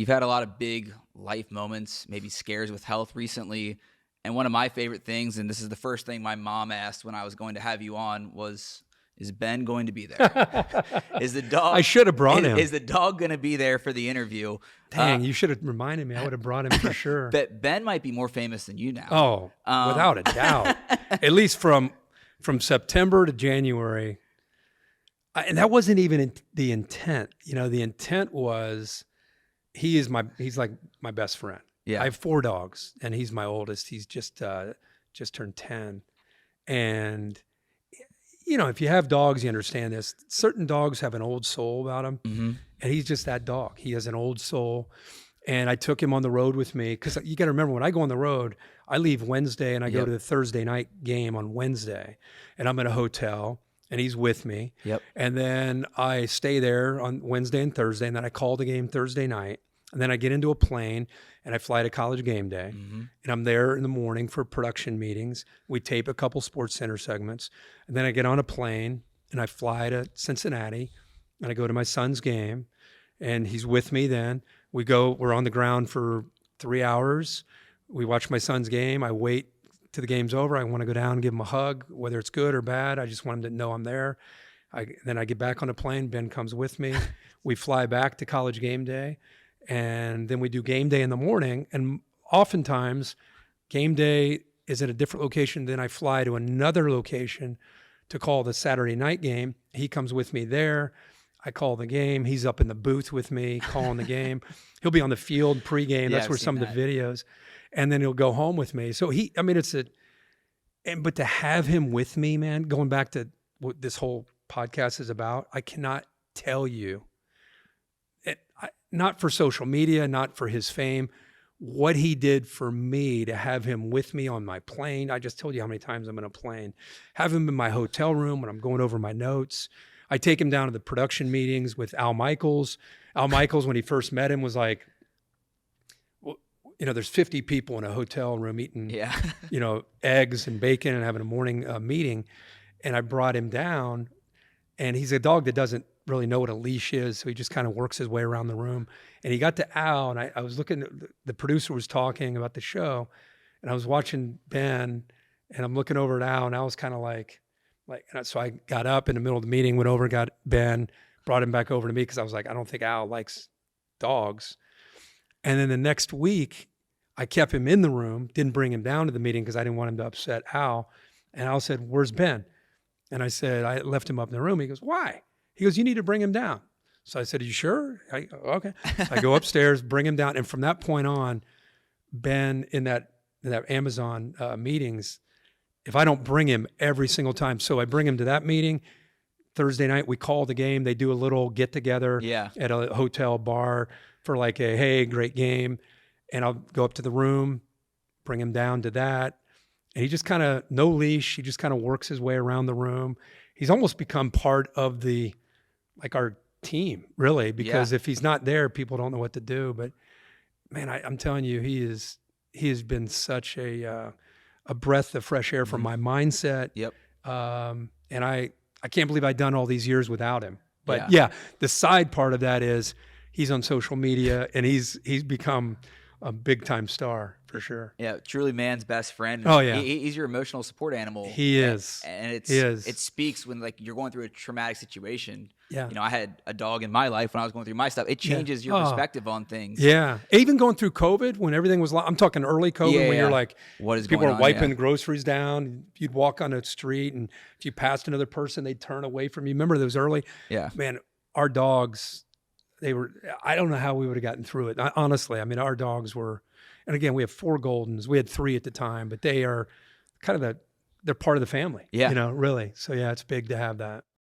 You've had a lot of big life moments, maybe scares with health recently. And one of my favorite things, and this is the first thing my mom asked when I was going to have you on, was, is Ben going to be there? Is the dog? I should have brought him. Is the dog going to be there for the interview? Dang, you should have reminded me. I would have brought him for sure. But Ben might be more famous than you now. Oh, without a doubt. At least from September to January. And that wasn't even the intent. You know, the intent was he's like my best friend. Yeah. I have 4 dogs, and he's my oldest. He's just turned 10. And, you know, if you have dogs, you understand this. Certain dogs have an old soul about them, and he's just that dog. He has an old soul. And I took him on the road with me because you got to remember, when I go on the road, I leave Wednesday and I go to the Thursday night game on Wednesday, and I'm in a hotel. And he's with me. Yep. And then I stay there on Wednesday and Thursday, and then I call the game Thursday night. And then I get into a plane and I fly to College GameDay. And I'm there in the morning for production meetings. We tape a couple Sports Center segments. And then I get on a plane and I fly to Cincinnati, and I go to my son's game, and he's with me then. We're on the ground for 3 hours. We watch my son's game. I wait till the game's over. I want to go down and give him a hug, whether it's good or bad. I just want him to know I'm there. Then I get back on the plane. Ben comes with me. We fly back to College GameDay, and then we do game day in the morning. And oftentimes, game day is at a different location. Then I fly to another location to call the Saturday night game. He comes with me there. I call the game. He's up in the booth with me calling the game. He'll be on the field pregame. That's where some of the videos. And then he'll go home with me. So but to have him with me, man, going back to what this whole podcast is about, I cannot tell you, not for social media, not for his fame, what he did for me to have him with me on my plane. I just told you how many times I'm in a plane. Have him in my hotel room when I'm going over my notes. I take him down to the production meetings with Al Michaels. Al Michaels, when he first met him, was like, you know, there's 50 people in a hotel room eating, you know, eggs and bacon and having a morning meeting. And I brought him down, and he's a dog that doesn't really know what a leash is. So he just kind of works his way around the room. And he got to Al, and I was looking, the producer was talking about the show, and I was watching Ben, and I'm looking over at Al, and Al was kind of like, and so I got up in the middle of the meeting, went over, got Ben, brought him back over to me because I was like, I don't think Al likes dogs. And then the next week, I kept him in the room, didn't bring him down to the meeting because I didn't want him to upset Al. And Al said, "Where's Ben?" And I said, I left him up in the room. He goes, "Why?" He goes, "You need to bring him down." So I said, "Are you sure?" Okay. I go upstairs, bring him down. And from that point on, Ben, in that Amazon meetings, if I don't bring him every single time, so I bring him to that meeting, Thursday night, we call the game. They do a little get together at a hotel bar for like a, hey, great game. And I'll go up to the room, bring him down to that. And he just kind of, no leash. He just kind of works his way around the room. He's almost become part of our team, really, because if he's not there, people don't know what to do. But man, I'm telling you, he has been such a breath of fresh air for my mindset. Yep. And I can't believe I've done all these years without him. But the side part of that is he's on social media, and he's become a big time star for sure. Yeah, truly man's best friend. Oh yeah, he's your emotional support animal. He is, and it speaks when like you're going through a traumatic situation. Yeah, you know, I had a dog in my life when I was going through my stuff. It changes your perspective on things. Yeah, even going through COVID when everything was, I'm talking early COVID when you're like, what is people going are wiping groceries down. You'd walk on a street, and if you passed another person, they'd turn away from you. Remember those early? Yeah, man, our dogs. I don't know how we would have gotten through it. Honestly, I mean, our dogs were, and again, we have 4 Goldens. We had 3 at the time, but they are kind of they're part of the family, you know, really. So yeah, it's big to have that.